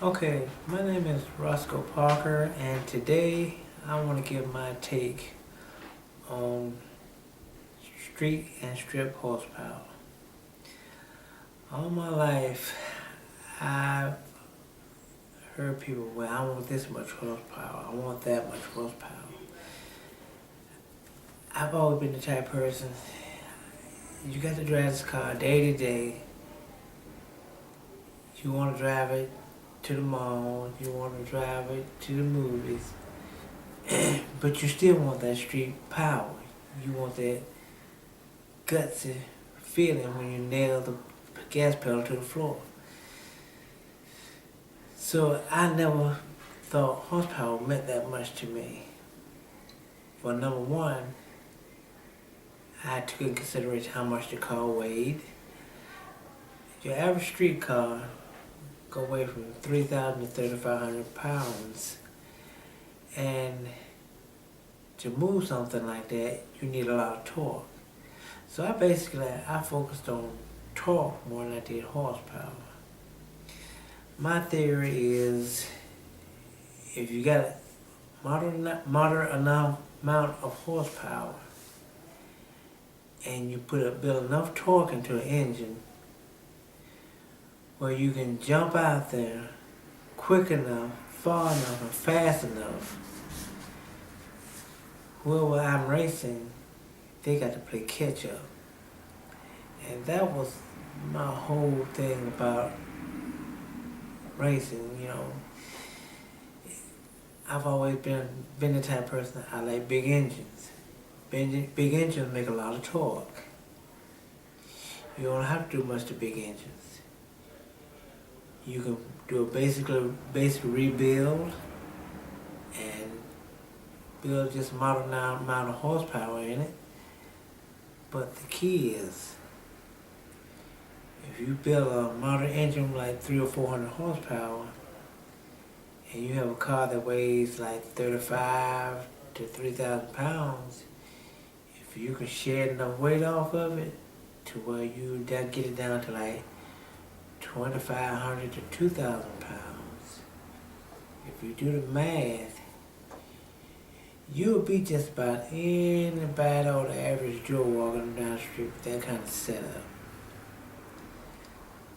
Okay, my name is Roscoe Parker, and today I want to give my take on street and strip horsepower. All my life, I've heard people, well, I want this much horsepower, I want that much horsepower. I've always been the type of person, you got to drive this car day to day. You want to drive it to the mall, you want to drive it to the movies, but you still want that street power. You want that gutsy feeling when you nail the gas pedal to the floor. So I never thought horsepower meant that much to me. For number one, I took in consideration how much the car weighed. Your average street car go weigh from 3,000 to 3,500 pounds. And to move something like that, you need a lot of torque. So I focused on torque more than I did horsepower. My theory is if you got a moderate enough amount of horsepower and you build enough torque into an engine where you can jump out there quick enough, far enough, and fast enough, whoever I'm racing, they got to play catch up. And that was my whole thing about racing. I've always been the type of person I like big engines. Big engines make a lot of torque. You don't have to do much to big engines. You can do a basic rebuild and build just a moderate amount of horsepower in it. But the key is, if you build a modern engine like 300 or 400 horsepower, and you have a car that weighs like 35 to 3,000 pounds, if you can shed enough weight off of it to where you get it down to like 2,500 to 2,000 pounds, if you do the math, you'll be just about anybody or the average Joe walking down the street with that kind of setup.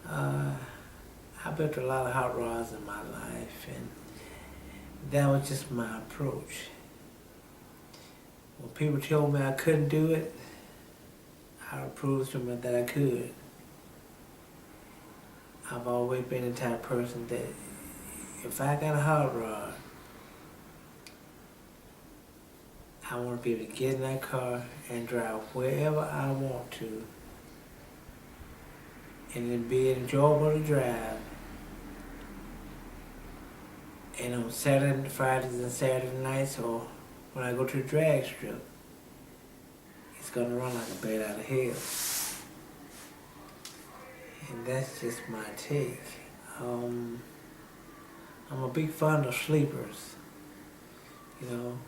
I built a lot of hot rods in my life, and that was just my approach. When people told me I couldn't do it, I proved to them that I could. I've always been the type of person that if I got a hot rod, I want to be able to get in that car and drive wherever I want to, and it be enjoyable to drive. And on Fridays and Saturday nights, or when I go to the drag strip, it's gonna run like a bat out of hell. And that's just my take. I'm a big fan of sleepers. You know,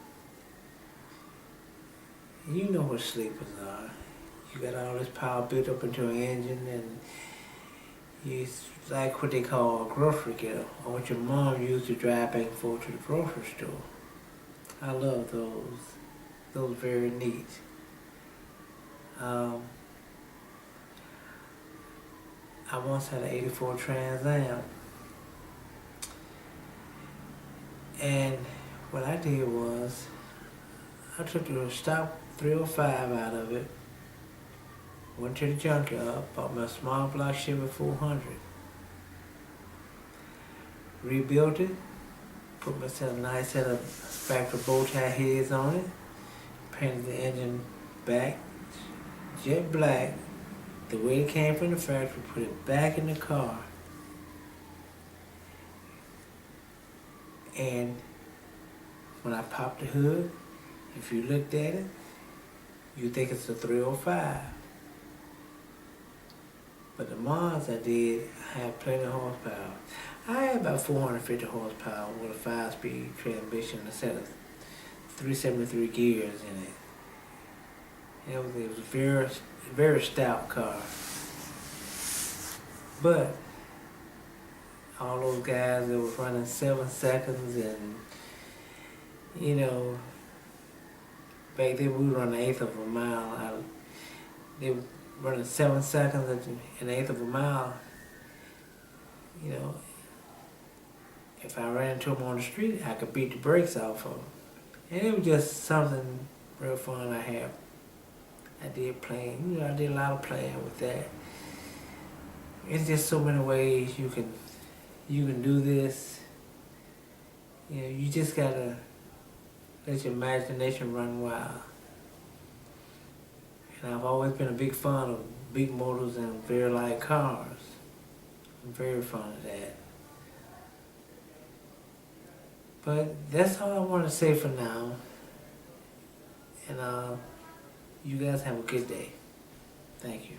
you know what sleepers are. You got all this power built up into an engine, and it's like what they call a grocery getter, or what your mom used to drive back and forth to the grocery store. I love those. Those very neat. I once had an 84 Trans Am, and what I did was I took the stock 305 out of it, went to the junkyard, bought me a small block Chevy 400, rebuilt it, put myself a nice set of factory bow tie heads on it, painted the engine back jet black, the way it came from the factory, put it back in the car. And when I popped the hood, if you looked at it, you think it's a 305. But the mods I did had plenty of horsepower. I had about 450 horsepower with a 5-speed transmission, a set of 373 gears in it. It was a very stout car. But all those guys that was running 7 seconds, and you know, back then we were running an eighth of a mile. They were running 7 seconds at an eighth of a mile. You know, if I ran into them on the street, I could beat the brakes off of them. And it was just something real fun I had. I did playing, I did a lot of playing with that. It's just so many ways you can do this. You know, you just gotta let your imagination run wild. And I've always been a big fan of big motors and very light cars. I'm very fond of that. But that's all I want to say for now. And you guys have a good day. Thank you.